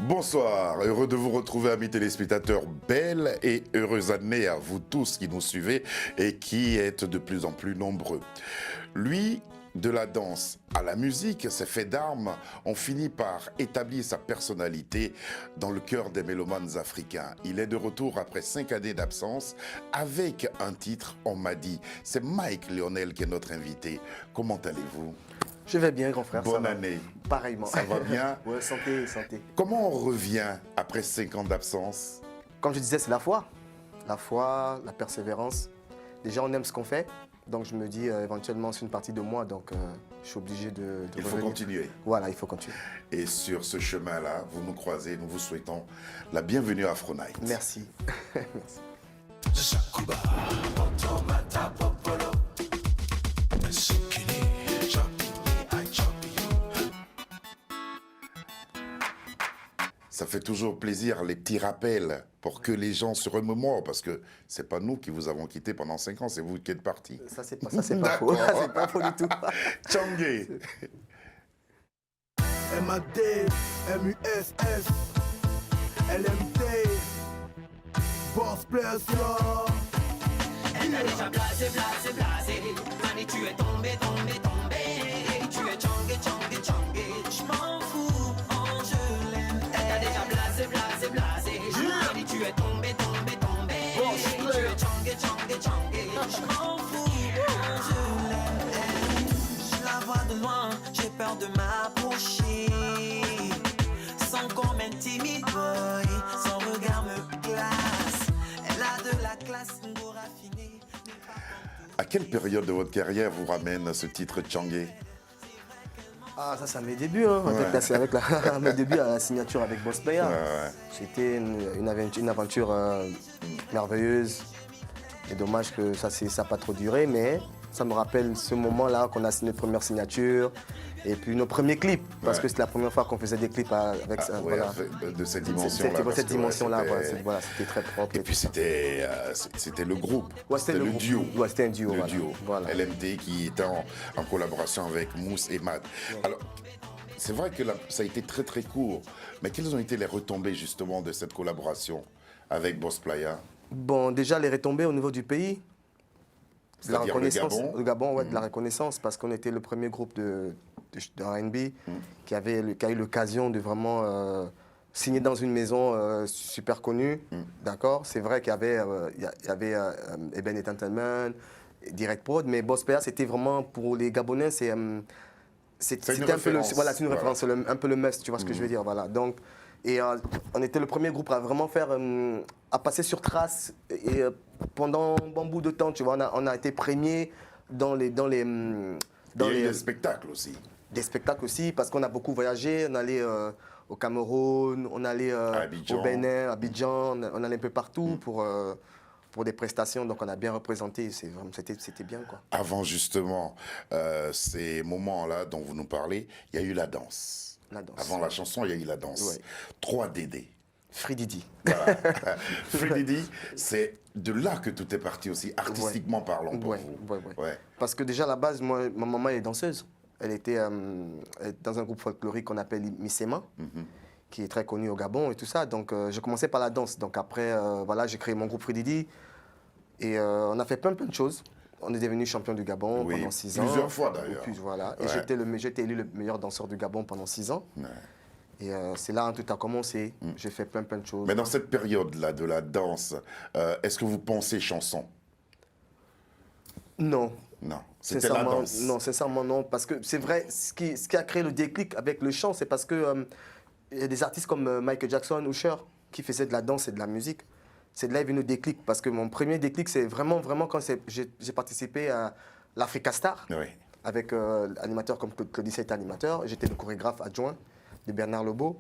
Bonsoir, heureux de vous retrouver amis téléspectateurs, belle et heureuse année à vous tous qui nous suivez et qui êtes de plus en plus nombreux. Lui, de la danse à la musique, ses faits d'armes ont fini par établir sa personnalité dans le cœur des mélomanes africains. Il est de retour après 5 années d'absence avec un titre, on m'a dit. C'est Mike Lionel qui est notre invité. Comment allez-vous ? Je vais bien, grand frère. Bonne année. Pareillement. Ça va bien? Ouais, santé, santé. Comment on revient après 5 ans d'absence? Comme je disais, c'est la foi. La foi, la persévérance. Déjà, on aime ce qu'on fait. Donc, je me dis, éventuellement, c'est une partie de moi. Donc, je suis obligé de Il faut revenir. continuer. Voilà, il faut continuer. Et sur ce chemin-là, vous nous croisez, nous vous souhaitons la bienvenue à Afro Night. Merci. Merci. Ça fait toujours plaisir, les petits rappels, pour que les gens se remémorent, parce que c'est pas nous qui vous avons quitté pendant 5 ans, c'est vous qui êtes partis. Ça, c'est pas faux. D'accord. C'est pas faux du tout. Tchangé. MAD, MUSS, LMT, Boss Pleasure. Elle a déjà blasé, blasé, blasé. Mani, tu es tombé, tombé, tombé. Tu es changé, changé, changé. Je m'en fous, oh, je l'aime. Elle a déjà blasé, blasé, blasé. Mani, tu es tombé, tombé, tombé. Tu es changé, changé, changé. Je m'en fous, oh, je l'aime. Je la vois de loin, j'ai peur de m'approcher. Sans qu'on m'intimide, boy. Son regard me glace. Elle a de la classe, une go raffinée. À quelle période de votre carrière vous ramène ce titre Tchangé? Ah, ça, c'est à mes débuts. Hein. Ouais. C'est avec à mes débuts à la signature avec Boss Player. Ouais. C'était une aventure merveilleuse. Et dommage que ça n'a pas trop duré, mais ça me rappelle ce moment-là qu'on a signé notre première signature et puis nos premiers clips, parce Ouais. que c'était la première fois qu'on faisait des clips avec ça. Ouais, Voilà. de cette dimension-là. parce Cette que, dimension-là, c'était- voilà, c'était très propre. Et puis c'était le groupe, Ouais, c'était le groupe. duo. Ouais, c'était un duo. Le voilà. duo, Voilà. LMT qui était en collaboration avec Mousse et Mad. Alors, c'est vrai que ça a été très très court, mais quelles ont été les retombées justement de cette collaboration avec Boss Playa? Bon, déjà, les retombées au niveau du pays. De la C'est-à-dire le reconnaissance. Gabon? Le Gabon, ouais, de la reconnaissance, parce qu'on était le premier groupe de R&B qui a eu l'occasion de vraiment signer dans une maison super connue. D'accord? C'est vrai qu'il y avait Eben Entertainment, Direct Prod, mais Boss Player, c'était vraiment pour les Gabonais, C'est une c'était un peu référence. voilà, c'est une Voilà. référence, un peu le must, tu vois ce que je veux dire, voilà. Donc, on était le premier groupe à vraiment à passer sur trace et pendant un bon bout de temps, tu vois, on a été premier dans Il y a eu des spectacles aussi. des spectacles aussi, parce qu'on a beaucoup voyagé, on allait au Cameroun, on allait Abidjan. au Bénin, à Abidjan, on allait un peu partout pour des prestations, donc on a bien représenté, c'était bien quoi. Avant justement ces moments-là dont vous nous parlez, il y a eu la danse. La danse. Avant la chanson, il y a eu la danse. Ouais. 3 DD. Free Didi. Voilà. Free Didi, c'est de là que tout est parti aussi, artistiquement parlant pour Ouais, vous. ouais. Ouais. Parce que déjà à la base, moi, ma maman est danseuse. Elle était dans un groupe folklorique qu'on appelle Missema, qui est très connu au Gabon et tout ça. Donc j'ai commencé par la danse. Donc après, voilà, j'ai créé mon groupe Free Didi. Et on a fait plein de choses. On est devenu champion du Gabon Oui, pendant 6 ans. plusieurs fois, d'ailleurs. Voilà. Et Ouais. j'ai été élu le meilleur danseur du Gabon pendant 6 ans. Ouais. Et c'est là où tout a commencé. J'ai fait plein de choses. Mais dans cette période-là de la danse, est-ce que vous pensez chanson? Non. Non, c'était la Sincèrement, danse. non, sincèrement non, parce que c'est vrai, ce qui a créé le déclic avec le chant, c'est parce que il y a des artistes comme Michael Jackson, Usher, qui faisaient de la danse et de la musique. C'est de là est venu le déclic, parce que mon premier déclic, c'est vraiment quand j'ai participé à l'Africa Star, Oui. avec animateurs comme Claudicet était animateur, j'étais le chorégraphe adjoint de Bernard Lebeau.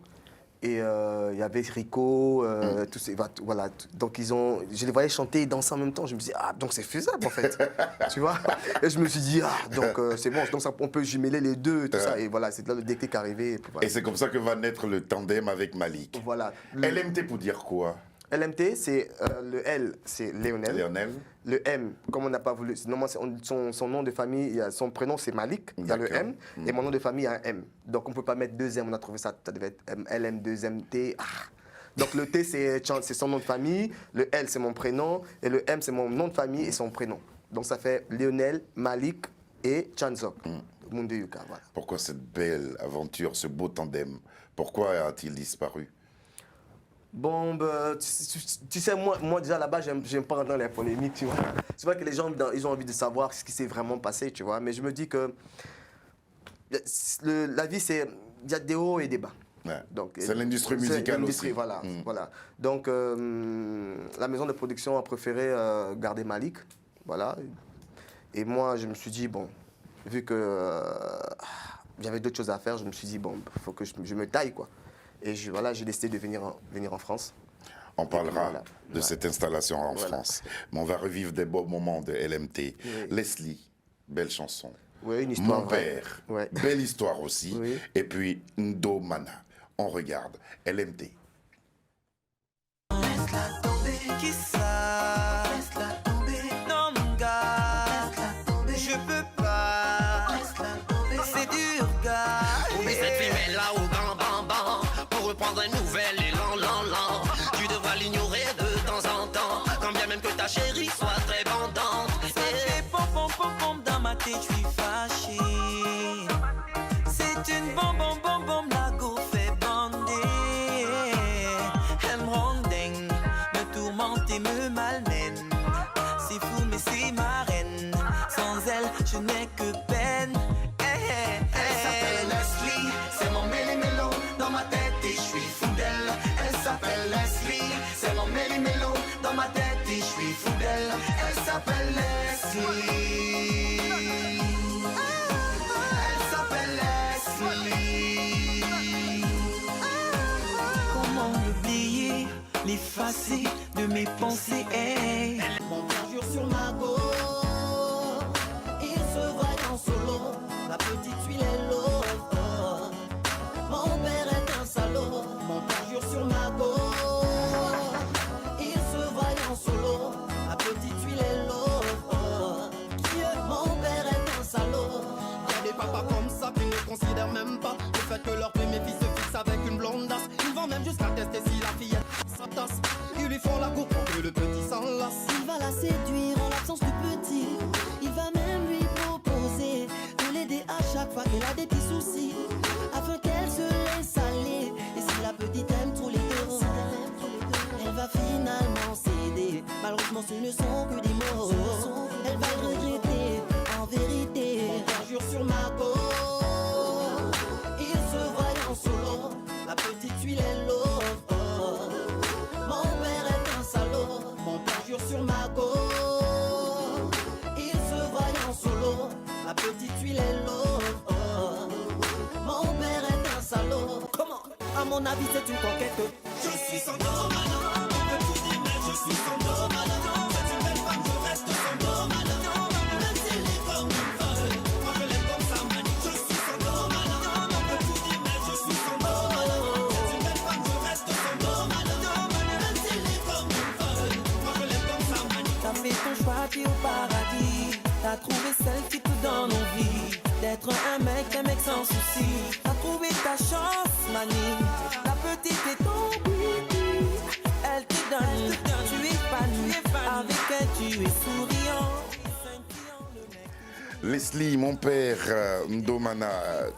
Et il y avait Rico, tous ces, voilà. Donc je les voyais chanter et danser en même temps. Je me dis, ah, donc c'est faisable en fait. Tu vois? Et je me suis dit, ah, donc c'est bon, donc on peut jumeler les deux, tout ça. Et voilà, c'est là le déclic est arrivé. Et puis, voilà. Et c'est comme ça que va naître le tandem avec Malik. Voilà. LMT pour dire quoi? LMT, c'est le L, c'est Léonel. Lionel. Le M, comme on n'a pas voulu, normalement, son nom de famille, son prénom c'est Malik, il y a le D'accord. M, et mon nom de famille il y a un M. Donc on ne peut pas mettre 2 M, on a trouvé ça, ça devait être LM, 2MT. Donc le T c'est son nom de famille, le L c'est mon prénom, et le M c'est mon nom de famille et son prénom. Donc ça fait Lionel, Malik et Chanzok, Munde Yuka, voilà. Pourquoi cette belle aventure, ce beau tandem? Pourquoi a-t-il disparu? Bon, bah, tu sais, moi déjà là-bas, j'aime pas rentrer dans les polémiques, tu vois. C'est vrai que les gens, ils ont envie de savoir ce qui s'est vraiment passé, tu vois. Mais je me dis que la vie, il y a des hauts et des bas. Ouais. Donc, C'est l'industrie musicale l'industrie, aussi. voilà, voilà. Donc, la maison de production a préféré garder Malik, voilà. Et moi, je me suis dit, bon, vu que j'avais d'autres choses à faire, je me suis dit, bon, il faut que je me taille, quoi. Et voilà, j'ai décidé de venir en France. On parlera voilà. de cette installation en Voilà. France. Mais on va revivre des beaux moments de LMT. Oui. Leslie, belle chanson. Oui, une histoire Mon vraie. père, Ouais. belle histoire aussi. Oui. Et puis Ndo Mana. On regarde LMT. Laisse-la tomber, qui ça? Laisse-la tomber, non mon gars. Laisse-la tomber, je peux pas. Laisse-la tomber, c'est dur, gars. Oui, cette fille met là au grand bam pour reprendre un nouvel élan, Tu devras l'ignorer de temps en temps, quand bien même que ta chérie soit très bandante. Ça fait pom pom pom pom dans ma tête, je suis fâché. C'est une bombe, la go fait bander. Elle me ronde, me tourmente et me malmène. C'est fou mais c'est ma reine. Sans elle, je n'ai que peine. Elle s'appelle Leslie, c'est mon méli-mélo dans ma tête et je suis fou d'elle. Elle s'appelle Leslie, c'est mon méli-mélo dans ma tête et je suis fou d'elle. Elle s'appelle Leslie. Elle s'appelle Leslie. Comment l'oublier, l'effacer de mes pensées. Mon père jure sur ma go, il se voit en solo. La petite huile est lourde. Mon père est un salaud. Mon père jure sur ma go, il se voit en solo. La petite huile est lourde. Mon père est un salaud. Y'a des papas comme ça qui ne considèrent même pas le fait que leur premier fils se fixe avec une blondasse. Ils vont même jusqu'à tester si la fille est sa tasse. Ils lui font la cour pour que le petit s'enlace. Il va la séduire en l'absence du petit. Il va même lui proposer de l'aider à chaque fois qu'elle a des petits soucis, afin qu'elle se laisse aller. Et si la petite aime tous les deux, elle va finalement céder. Malheureusement ce ne sont que des mots. Elle va le regretter en vérité. Mon père jure sur ma go, il se voit en solo. La petite huile est lourde. Mon père est un salaud. Mon père jure sur ma go, il se voit en solo. La petite huile est lourde. Mon père est un salaud. Comment? À mon avis, c'est une conquête. Je suis son domano, on peut tout dire, mais je suis son domano. C'est une belle femme, je reste son domano. Même si elle est comme une folle, moi je l'aime comme ça, man. Je suis son domano, on peut tout dire, mais je suis son domano. C'est une belle femme, je reste son domano. Même si elle est comme une folle, moi je l'aime comme ça, man. T'as fait ton choix, t'es au paradis. T'as trouvé celle qui te donne envie d'être un mec sans souci. T'as trouvé ta chance, manie. La petite est ton beauty. Elle te donne, tu es fan. Avec elle, tu es souriant. Leslie, mon père, Ndo Mana,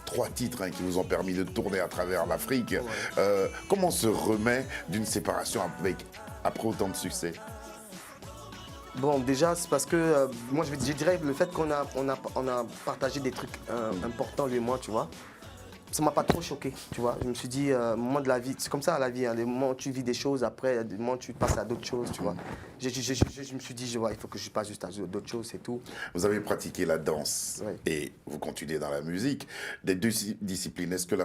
3 titres qui vous ont permis de tourner à travers l'Afrique. Comment on se remet d'une séparation après autant de succès? Bon, déjà, c'est parce que moi, je dirais le fait qu'on a partagé des trucs importants, lui et moi, tu vois, ça m'a pas trop choqué, tu vois. Je me suis dit, moment de la vie, c'est comme ça la vie, hein, les moments où tu vis des choses, après, des moments où tu passes à d'autres choses, tu vois. Je me suis dit, il faut que je passe juste à d'autres choses, c'est tout. Vous avez pratiqué la danse Oui. et vous continuez dans la musique. Des deux disciplines, est-ce que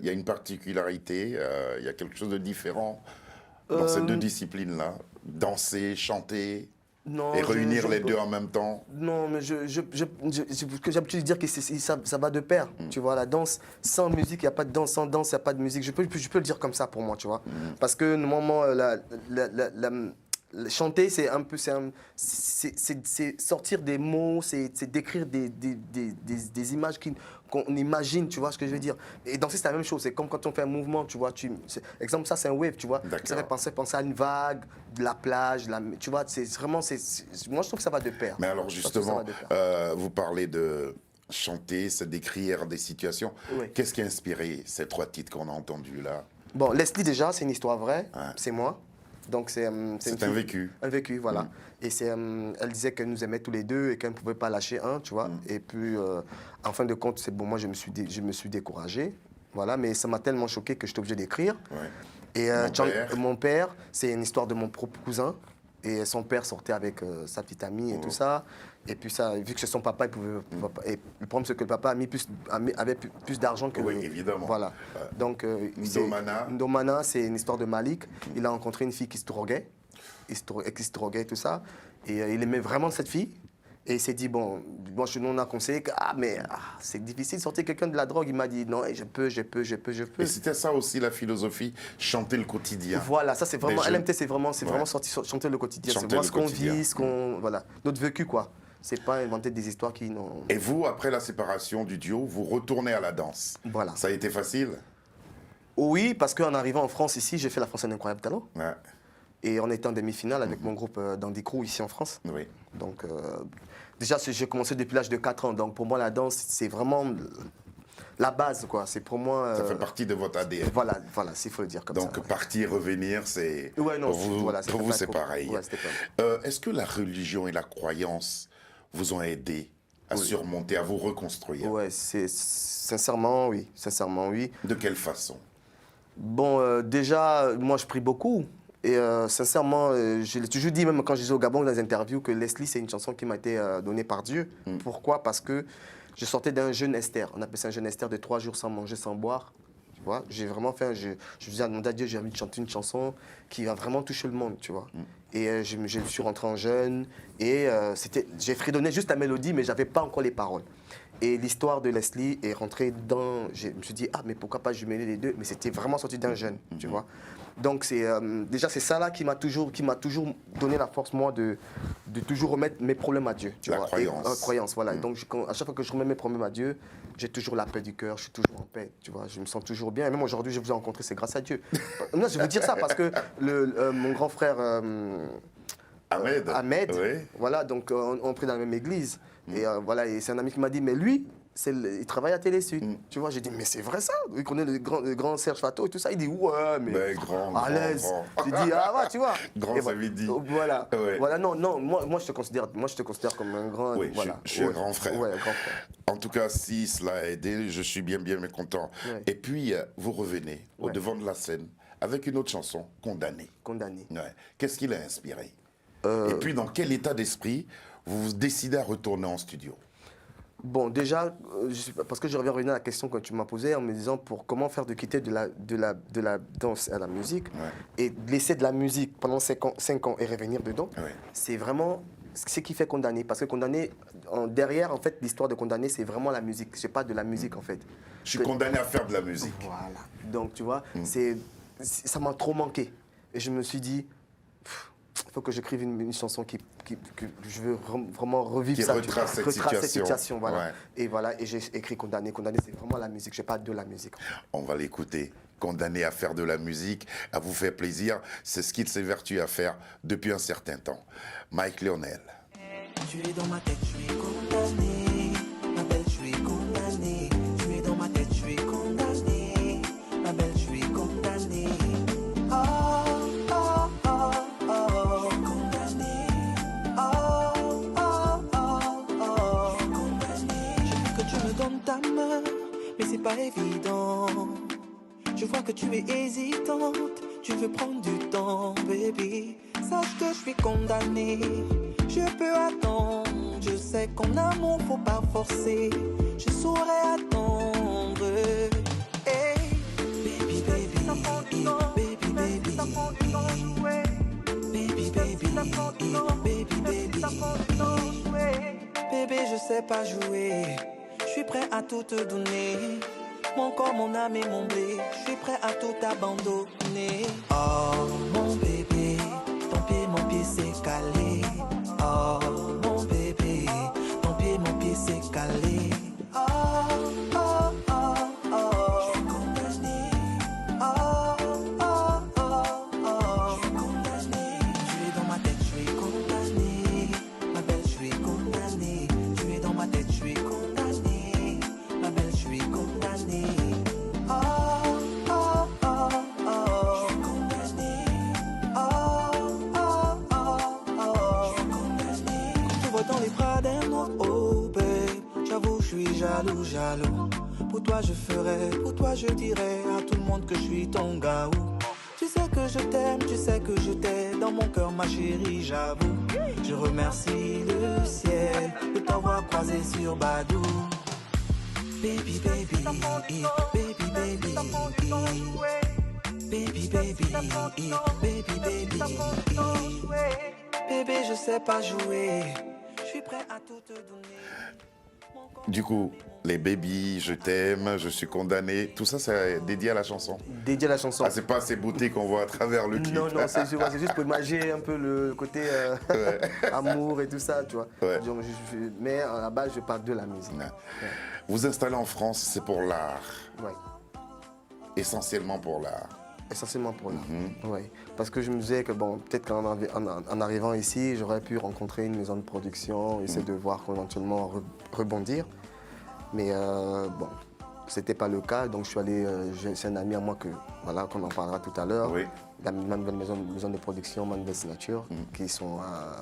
il y a une particularité, il y a quelque chose de différent dans ces deux disciplines-là? Danser, chanter? Non, et réunir les deux en même temps? Non, mais ce que j'ai l'habitude de dire que ça va de pair. Tu vois, la danse, sans musique, il n'y a pas de danse. Sans danse, il n'y a pas de musique. Je peux le dire comme ça pour moi, tu vois. Parce que normalement, chanter, c'est un peu, c'est sortir des mots, c'est décrire des images qu'on imagine, tu vois ce que je veux dire. Et danser, c'est la même chose. C'est comme quand on fait un mouvement, tu vois. Exemple, ça, c'est un wave, tu vois. Ça fait penser à une vague, de la plage, tu vois. C'est vraiment, moi, je trouve que ça va de pair. Mais alors justement, vous parlez de chanter, c'est décrire des situations. Oui. Qu'est-ce qui a inspiré ces 3 titres qu'on a entendus là? Bon, Leslie, déjà, c'est une histoire vraie. Ouais. C'est moi. Donc c'est un vécu. Un vécu, voilà. Et elle disait qu'elle nous aimait tous les deux et qu'elle ne pouvait pas lâcher un, tu vois. Et puis, en fin de compte, c'est bon, moi, je me suis découragé. Voilà, mais ça m'a tellement choqué que j'étais obligé d'écrire. Ouais. Et mon père, c'est une histoire de mon propre cousin. Et son père sortait avec sa petite amie et tout ça. Et puis ça, vu que c'est son papa, il pouvait. Et le problème, c'est que le papa avait plus d'argent que Oui, évidemment. Voilà. Donc, Ndomana, c'est une histoire de Malik. Il a rencontré une fille qui se droguait. Qui se droguait et tout ça. Et il aimait vraiment cette fille. Et il s'est dit, bon, nous on a conseillé que c'est difficile de sortir quelqu'un de la drogue. Il m'a dit, non, je peux. Et c'était ça aussi la philosophie, chanter le quotidien. Voilà, ça c'est vraiment, LMT c'est vraiment chanter le quotidien. C'est voir ce qu'on vit, voilà, notre vécu quoi. C'est pas inventer des histoires qui n'ont... Et vous, après la séparation du duo, vous retournez à la danse. Voilà. Ça a été facile? Oui, parce qu'en arrivant en France ici, j'ai fait la France un incroyable talent. Ouais. Et on était en demi-finale avec mon groupe Dandy Crew ici en France. Oui. Donc, déjà, j'ai commencé depuis l'âge de 4 ans. Donc, pour moi, la danse, c'est vraiment la base, quoi. C'est pour moi... Ça fait partie de votre ADN. Voilà, s'il faut le dire comme ça. Donc, partir, revenir, c'est... Ouais, non, pour vous, c'est pareil. Ouais, est-ce que la religion et la croyance vous ont aidé à surmonter, à vous reconstruire? Ouais, sincèrement, oui. De quelle façon? Bon, déjà, moi, je prie beaucoup. Et sincèrement, je l'ai toujours dit, même quand je disais au Gabon dans les interviews, que Leslie, c'est une chanson qui m'a été donnée par Dieu. Pourquoi? Parce que je sortais d'un jeûne Esther. On appelle ça un jeûne Esther de 3 jours sans manger, sans boire. Tu vois, j'ai vraiment fait je faisais demander à Dieu, j'ai envie de chanter une chanson qui va vraiment toucher le monde, tu vois. Et je suis rentré en jeûne et j'ai fredonné juste la mélodie, mais j'avais pas encore les paroles. Et l'histoire de Leslie est rentrée dans... Je me suis dit, mais pourquoi pas jumeler les deux? Mais c'était vraiment sorti d'un jeûne, tu vois. Donc déjà c'est ça là qui m'a toujours donné la force moi de toujours remettre mes problèmes à Dieu. Tu vois. Croyance, voilà. Donc à chaque fois que je remets mes problèmes à Dieu, j'ai toujours la paix du cœur, je suis toujours en paix, tu vois. Je me sens toujours bien. Et même aujourd'hui, je vous ai rencontré, c'est grâce à Dieu. Non, je veux dire ça parce que mon grand frère Ahmed, voilà, donc on prie dans la même église. Et voilà, et c'est un ami qui m'a dit, mais lui, il travaille à Télé Sud. Tu vois, j'ai dit, mais c'est vrai ça? Il connaît le grand Serge Fato et tout ça. Il dit, ouais, mais grand, à l'aise. J'ai dit, tu vois. Grand, ça veut dire. Voilà. Ouais. Voilà, non, moi je te considère comme un grand. Oui, voilà. je suis un grand frère. Ouais, un grand frère. En tout cas, si cela a aidé, je suis bien mécontent. Ouais. Et puis, vous revenez au devant de la scène avec une autre chanson, Condamné. Condamné. Ouais. Qu'est-ce qui l'a inspiré? Et puis, dans quel état d'esprit vous décidez à retourner en studio? Bon, déjà, parce que je reviens à la question que tu m'as posée en me disant comment faire de quitter de la danse à la musique et laisser de la musique pendant 5 ans et revenir dedans, c'est vraiment ce qui fait Condamné. Parce que Condamné, derrière, en fait, l'histoire de Condamné, c'est vraiment la musique. C'est pas de la musique, en fait. Je suis condamné à faire de la musique. Voilà. Donc, tu vois, ça m'a trop manqué. Et je me suis dit, il faut que j'écrive une chanson que je veux vraiment revivre qui ça. retrace cette situation. Voilà. Ouais. Et voilà, et j'ai écrit Condamné. Condamné, c'est vraiment la musique. Je n'ai pas de la musique. On va l'écouter. Condamné à faire de la musique, à vous faire plaisir, c'est ce qu'il s'évertue à faire depuis un certain temps. Mike Lionel. Tu es dans ma tête, je suis condamné. Ma belle, je suis condamné. Tu es dans ma tête, je suis condamné. Ma belle, je suis condamné. Ta main, mais c'est pas évident. Je vois que tu es hésitante, tu veux prendre du temps, baby. Sache que je suis condamnée, je peux attendre. Je sais qu'en amour faut pas forcer, je saurais attendre. Hey, baby, baby, baby, baby, baby, baby, baby. baby, baby. Bébé, je sais pas jouer. Je suis prêt à tout te donner. Mon corps, mon âme et mon blé. Je suis prêt à tout abandonner. Oh, mon bébé, ton pied, mon pied s'est calé. Oh, mon bébé, ton pied, mon pied s'est calé. Oh, oh, oh, oh. Je suis condamné. Oh, oh, oh, oh. Je suis condamné. Tu es dans ma tête, je suis condamné. Ma belle, je suis condamné. Tu es dans ma tête, je suis condamné. Ma belle, je suis condamné. Oh, oh, oh, oh. Je suis condamné. Oh, oh, oh, oh. Je suis condamné. Quand tu vois dans les bras d'un autre, oh babe, j'avoue, je suis jaloux, jaloux. Pour toi, je ferai, pour toi, je dirai à tout le monde que je suis ton gars. Tu sais que je t'aime, tu sais que je t'aime. Dans mon cœur, ma chérie, j'avoue. Je remercie le ciel de t'avoir croisé sur Badou. Baby, baby, baby, baby, baby, baby, baby, baby. Bébé, je sais pas jouer. Je suis prêt à tout te donner. Du coup, les babies, je t'aime, je suis condamné, tout ça, c'est dédié à la chanson. Dédié à la chanson. Ah, c'est pas ces beautés qu'on voit à travers le clip. Non, non, c'est juste pour imaginer un peu le côté amour et tout ça, tu vois. Ouais. Donc, mais à la base, je parle de la musique. Ouais. Vous installez en France, c'est pour l'art, Ouais. essentiellement pour l'art. Essentiellement pour l'art. Ouais. Parce que je me disais que bon, peut-être qu'en arrivant ici, j'aurais pu rencontrer une maison de production, essayer de voir éventuellement rebondir. Mais bon, c'était pas le cas. Donc je suis allé, c'est un ami à moi qu'on en parlera tout à l'heure. Oui. La nouvelle maison de production, ma nouvelle signature, qui sont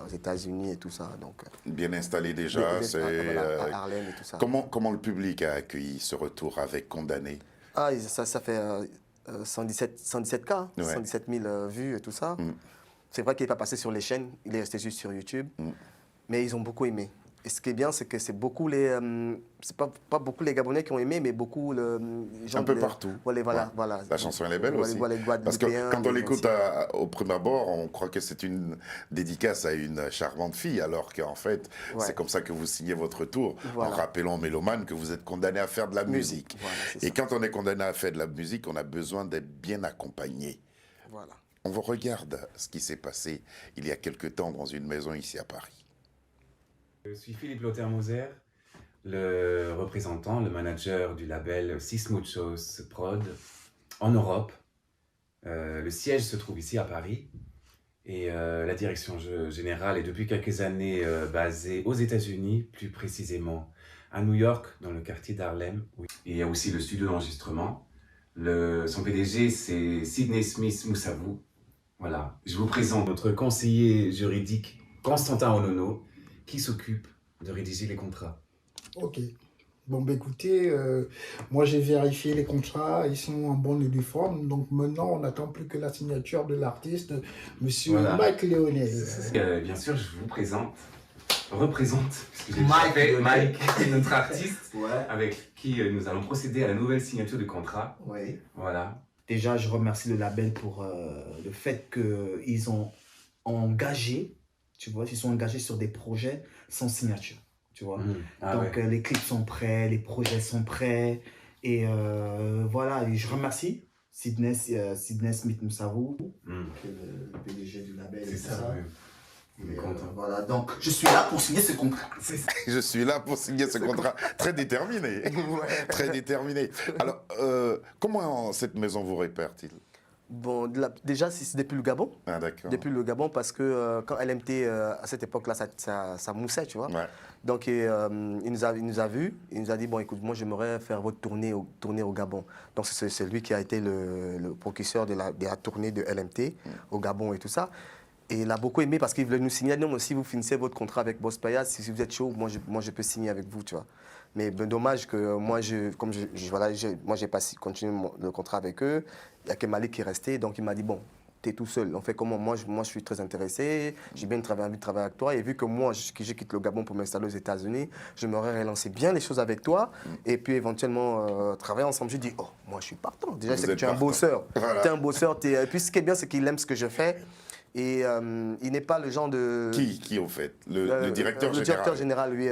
aux États-Unis et tout ça. Donc, Bien installé déjà. voilà, à Harlem et tout ça. Comment le public a accueilli ce retour avec Condamné? Ah, ça fait 117 cas, Ouais. 117 000 vues et tout ça. C'est vrai qu'il n'est pas passé sur les chaînes, il est resté juste sur YouTube. Mais ils ont beaucoup aimé. Et ce qui est bien, c'est que c'est beaucoup c'est pas beaucoup les Gabonais qui ont aimé, mais beaucoup les gens Un peu partout. Voilà. La chanson, elle est belle aussi. Les Parce que Guadeloupéens, quand on les l'écoute anciens. au premier abord, on croit que c'est une dédicace à une charmante fille, alors qu'en fait, Ouais. c'est comme ça que vous signez votre tour, Voilà. en rappelant aux mélomanes que vous êtes condamné à faire de la musique. Voilà, c'est Et ça. quand on est condamné à faire de la musique, on a besoin d'être bien accompagné. Voilà. On regarde ce qui s'est passé il y a quelque temps dans une maison ici à Paris. Je suis Philippe Lothaire-Moser, le représentant, le manager du label Six Muchos Prod en Europe. Le siège se trouve ici à Paris et la direction générale est depuis quelques années basée aux États-Unis, plus précisément à New York, dans le quartier d'Harlem. Oui. Et il y a aussi le studio d'enregistrement. Son PDG, c'est Sidney Smith Moussavou. Voilà. Je vous présente notre conseiller juridique, Constantin Onono, qui s'occupe de rédiger les contrats. Ok. Bon, bah écoutez, moi j'ai vérifié les contrats, ils sont en bonne et due forme. Donc maintenant, on n'attend plus que la signature de l'artiste, monsieur Voilà. Mike Léonel. Bien sûr, je vous représente, puisque j'ai Mike fait Léonel. Mike, notre artiste, Ouais. avec qui nous allons procéder à la nouvelle signature de contrat. Oui. Voilà. Déjà, je remercie le label pour le fait qu'ils ont engagé, tu vois, ils sont engagés sur des projets sans signature, tu vois. Ah Donc, ouais. les clips sont prêts, les projets sont prêts. Et voilà, et je remercie Sidney Smith Moussavou, qui est le PDG du label. C'est et tout ça, oui. On est Et, content. voilà, donc je suis là pour signer ce contrat. Je suis là pour signer ce contrat. Très déterminé. Très déterminé. Alors, comment cette maison vous répère-t-il? Bon, déjà, c'est depuis le Gabon. Ah, d'accord. Depuis le Gabon, parce que quand LMT, à cette époque-là, ça moussait, tu vois. Ouais. Donc, il nous a vus, il nous a dit, bon, écoute, moi, j'aimerais faire votre tournée au Gabon. Donc, c'est lui qui a été le procureur de la tournée de LMT au Gabon et tout ça. Et il a beaucoup aimé parce qu'il voulait nous signer, non, si vous finissez votre contrat avec Boss Payas, si vous êtes chaud, moi, je peux signer avec vous, tu vois. Mais ben, dommage que moi, moi, j'ai pas continué le contrat avec eux. Il n'y a que Malik qui est resté, donc il m'a dit, bon, tu es tout seul. On fait comment? Moi, je suis très intéressé, j'ai bien envie de travailler avec toi. Et vu que moi, je quitte le Gabon pour m'installer aux États-Unis, je m'aurais relancé bien les choses avec toi. Et puis éventuellement, travailler ensemble. Je dis, oh, moi, je suis partant. Déjà, Vous c'est que êtes tu es un partant. bosseur. Voilà. Tu es un bosseur. Et puis ce qui est bien, c'est qu'il aime ce que je fais. Et il n'est pas le genre de... Qui au fait le directeur général. Le directeur général, lui,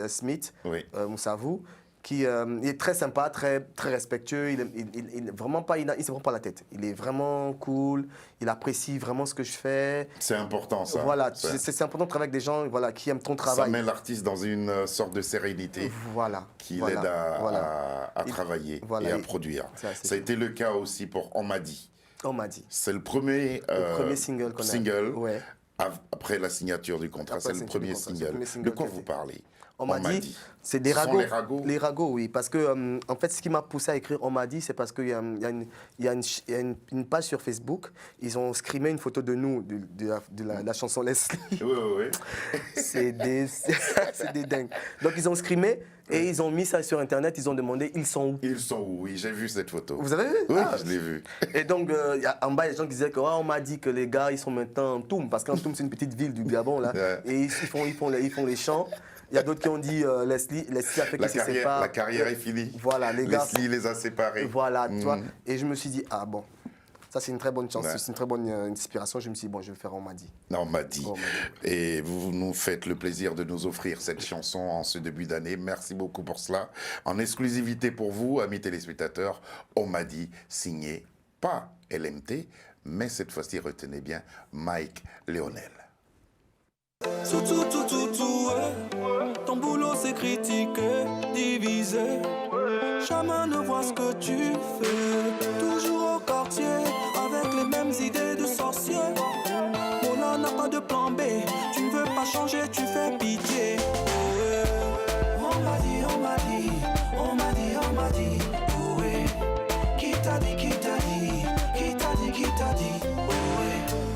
Smith, Oui. Moussavou, qui il est très sympa, très respectueux. Il ne vraiment pas, il se prend pas la tête. Il est vraiment cool. Il apprécie vraiment ce que je fais. C'est important ça. Voilà, c'est important de travailler avec des gens voilà, qui aiment ton travail. Ça met l'artiste dans une sorte de sérénité voilà, qui voilà, l'aide voilà. à travailler voilà, et à produire. ça, Ça a été le cas aussi pour On m'a dit. On m'a dit. C'est le premier single qu'on a. single Ouais. après la signature du contrat. Après C'est le la signature premier du contrat, c'est single. le premier single De quoi qui a vous été. parlez? On m'a dit, c'est des Ce sont ragots. les ragots. Les ragots, oui. Parce que, en fait, ce qui m'a poussé à écrire On m'a dit, c'est parce qu'il y a, une page sur Facebook. Ils ont scrimé une photo de nous, de la chanson Leslie. Oui, oui, oui. C'est des dingues. Donc, ils ont scrimé et ils ont mis ça sur Internet. Ils ont demandé, ils sont où? Ils sont où? Oui, j'ai vu cette photo. Vous avez vu? Oui, je l'ai vu. Et donc, en bas, il y a des gens qui disaient que on m'a dit que les gars, ils sont maintenant en Toum, parce qu'en Toum, c'est une petite ville du Gabon, là. Ouais. Et ils font les chants. Il y a d'autres qui ont dit Leslie a fait qu'ils se séparent. La carrière est finie. Voilà, les gars. Leslie les a séparés. Voilà, tu vois. Et je me suis dit, ah bon, ça c'est une très bonne chance, Ouais. c'est une très bonne inspiration. Je me suis dit, bon, je vais faire On m'a dit. Non, on m'a dit. On m'a dit. Et vous nous faites le plaisir de nous offrir cette chanson en ce début d'année. Merci beaucoup pour cela. En exclusivité pour vous, amis téléspectateurs, On m'a dit, signé pas LMT, mais cette fois-ci, retenez bien, Mike Léonel. Ton boulot c'est critiquer, diviser. Jamais ne voit ce que tu fais. Toujours au quartier, avec les mêmes idées de sorcier. Mola n'a pas de plan B. Tu ne veux pas changer, tu fais pitié. On m'a dit, on m'a dit, on m'a dit, on m'a dit. Oui. Qui t'a dit, qui t'a dit, qui t'a dit, qui t'a dit.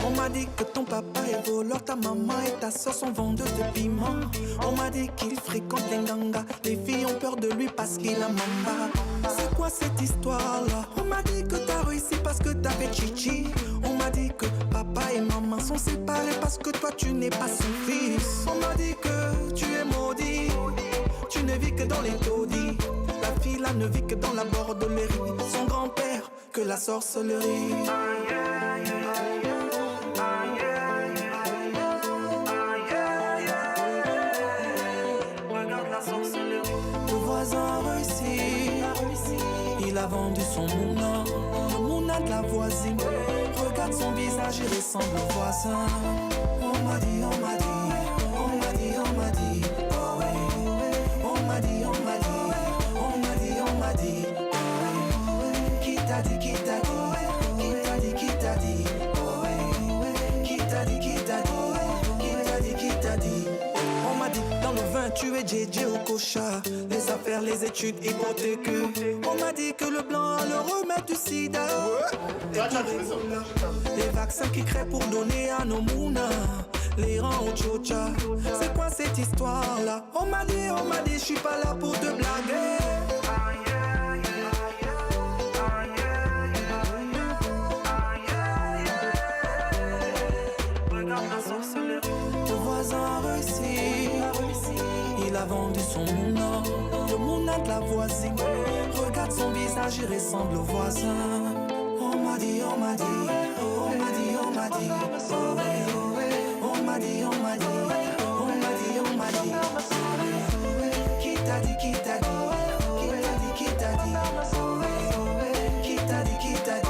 On m'a dit que ton papa est voleur, ta maman et ta soeur sont vendeuses de piment. On m'a dit qu'il fréquente les gangas, les filles ont peur de lui parce qu'il a mamba. C'est quoi cette histoire-là? On m'a dit que t'as réussi parce que t'avais chichi. On m'a dit que papa et maman sont séparés parce que toi tu n'es pas son fils. On m'a dit que tu es maudit, tu ne vis que dans les taudis. La fille là ne vit que dans la bordellerie. Son grand-père que la sorcellerie. Le voisin a réussi, il a vendu son mouna, le mouna de la voisine. Regarde son visage, il ressemble au voisin. On m'a dit, on m'a dit, on m'a dit, on m'a dit, oh oui. On m'a dit, on m'a dit, on m'a dit, on m'a dit, oh oui. Qui t'a dit, qui t'a dit, qui t'a dit, qui t'a dit, oh oui. Qui t'a dit, qui t'a dit, qui t'a dit, qui t'a dit. On m'a dit dans le vin tu es JJ au cocha. Les affaires, les études hypothéquées. On m'a dit que le blanc a le remède du sida. Et les vaccins qui créent pour donner à nos mounas. Les rangs au chocha. C'est quoi cette histoire là? On m'a dit, je suis pas là pour te blaguer. Le voisin a réussi, il a vendu son mouna, le mouna de la voisine. Regarde son visage, il ressemble au voisin. On m'a dit, on m'a dit, on m'a dit, on m'a dit, oh oui, oh oui. On m'a dit, on m'a dit, on m'a dit, on m'a dit, oh oui. Qui t'a dit, qui t'a dit, qui t'a dit, qui t'a dit, oh oui. Qui t'a dit, qui t'a dit,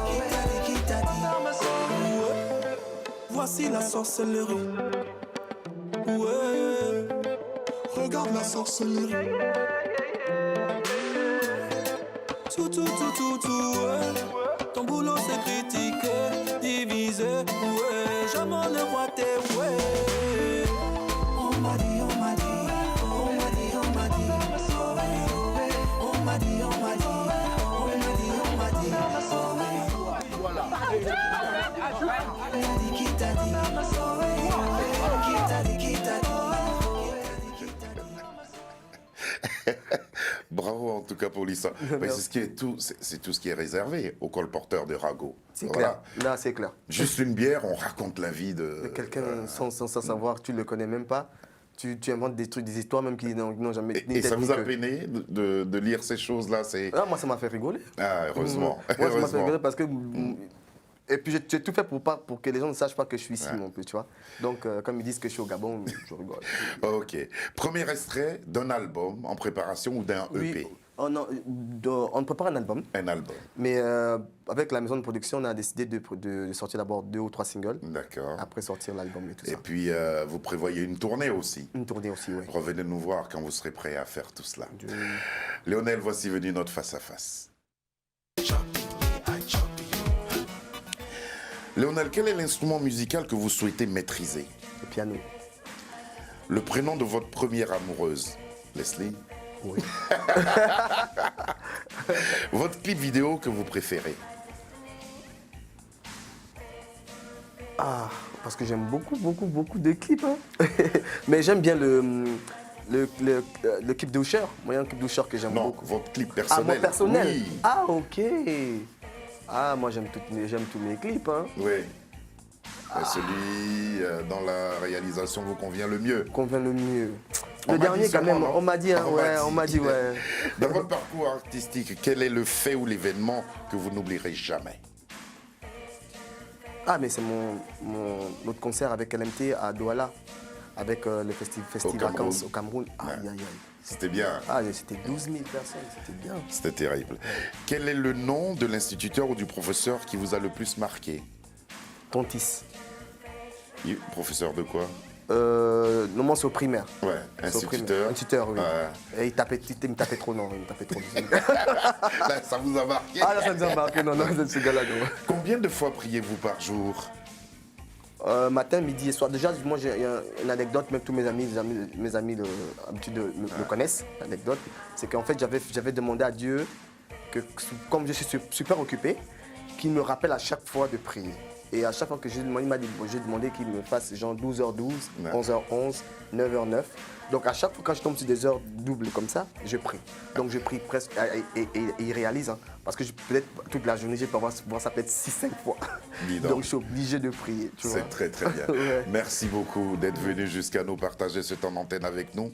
qui t'a dit, qui t'a dit. Voici la sorcellerie. Ouais, regarde la sorcellerie. Tout, ouais. Ton boulot c'est critiquer, diviser, ouais. Jamais ne vois tes ouais. On m'a dit, on m'a dit, on m'a dit, on m'a dit, oh ouais. On m'a dit, on m'a dit, on m'a dit, on m'a dit, oh ouais. Voilà. Qui t'a dit, oh ouais. Qui t'a dit, qui t'a dit. Bravo en tout cas pour l'histoire. Mais c'est tout ce qui est réservé au colporteur de ragots. C'est Voilà. clair. Là, c'est clair. Juste une bière, on raconte la vie de quelqu'un sans savoir, tu le connais même pas. Tu inventes des trucs, des histoires même qui n'ont jamais. Et ça vous a peiné de lire ces choses-là? Ah, moi, ça m'a fait rigoler. Ah, heureusement. Moi, ça m'a fait rigoler parce que Et puis j'ai tout fait pour que les gens ne sachent pas que je suis ici non plus, tu vois. Donc, comme ils disent que je suis au Gabon, je rigole. Ok. Premier extrait d'un album en préparation ou d'un EP? On prépare un album. Un album. Mais avec la maison de production, on a décidé de sortir d'abord 2 ou 3 singles. D'accord. Après sortir l'album et tout ça. Et puis, vous prévoyez une tournée aussi? Une tournée aussi, oui. Revenez nous voir quand vous serez prêts à faire tout cela. Lionel, voici venu notre face-à-face. Lionel, quel est l'instrument musical que vous souhaitez maîtriser? Le piano. Le prénom de votre première amoureuse? Leslie? Oui. Votre clip vidéo que vous préférez? Ah, parce que j'aime beaucoup de clips. Hein. Mais j'aime bien le clip de Usher. Moi, il y a un clip d'Usher que j'aime beaucoup. Non, votre clip personnel. Ah, mon personnel? Oui. Ah, ok. Ah, moi, j'aime tous mes clips. Hein. Oui. Celui dans la réalisation vous convient le mieux. Convient le mieux. Le dernier, quand même, on m'a dit, hein, on m'a dit, ouais. Dans votre parcours artistique, quel est le fait ou l'événement que vous n'oublierez jamais? Ah, mais c'est notre concert avec LMT à Douala, avec le festival Vacances au Cameroun. Aïe, aïe, aïe. C'était bien. Ah, c'était 12 000 personnes, c'était bien. C'était terrible. Quel est le nom de l'instituteur ou du professeur qui vous a le plus marqué? Tontis. Professeur de quoi? Non, moi c'est au primaire. Ouais, instituteur. Instituteur, oui. Et il me tapait trop, non, il me tapait trop. Là, ça vous a marqué? Ah, là, ça nous a marqué, non, c'est ce gars-là. Combien de fois priez-vous par jour? Matin, midi et soir. Déjà, moi j'ai une anecdote, même tous mes amis d'habitude me connaissent, l'anecdote. C'est qu'en fait, j'avais demandé à Dieu, que comme je suis super occupé, qu'il me rappelle à chaque fois de prier. Et à chaque fois que j'ai demandé qu'il me fasse genre 12h12, 11h11, 9h09. Donc à chaque fois quand je tombe sur des heures doubles comme ça, je prie. Donc je prie presque, et il réalise, hein, parce que peut-être toute la journée, je peux voir ça peut-être 6-5 fois. Donc je suis obligé de prier. C'est très très bien. Ouais. Merci beaucoup d'être venu jusqu'à nous partager ce temps d'antenne avec nous. Ouais.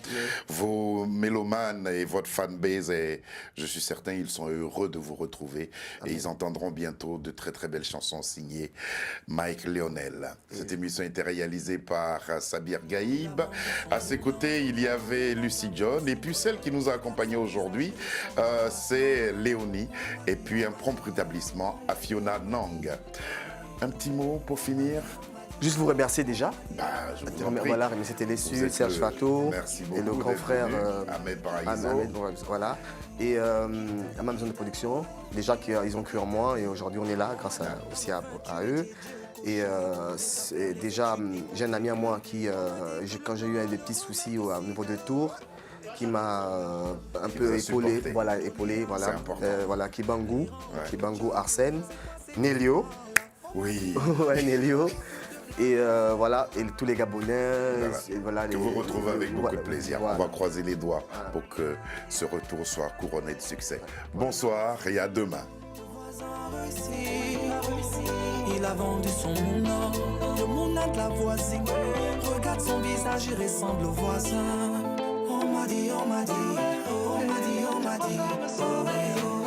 Vos mélomanes et votre fanbase, je suis certain, ils sont heureux de vous retrouver. Et ils entendront bientôt de très très belles chansons signées Mike Lionel. Cette émission a été réalisée par Sabir Gaïb. À ses côtés, il y avait Lucie John. Et puis celle qui nous a accompagnés aujourd'hui, c'est Léonie. Et puis un prompt rétablissement à Fiona Nang. Un petit mot pour finir? Juste vous remercier déjà. Je vous en prie. Voilà, remercier Télésu, Serge Fato. Merci beaucoup. Et le grand frère Ahmed Paraiso. Voilà. Et à ma maison de production. Déjà qu'ils ont cru en moi et aujourd'hui on est là grâce aussi à eux. Et déjà, j'ai un ami à moi qui, quand j'ai eu des petits soucis au niveau de Tours, qui m'a un peu épaulé, voilà, voilà, Kibangou, Kibangou Arsène, Nélio. Oui. Ouais, Nélio. Et voilà, et tous les Gabonais. Voilà, que vous retrouvez avec beaucoup de plaisir. Voilà. On va croiser les doigts pour que ce retour soit couronné de succès. Bonsoir et à demain. Il a vendu son mouna, le mouna de la voisine. Regarde son visage, il ressemble au voisin. On m'a dit, on m'a dit, on m'a dit, on m'a dit, oh, oh.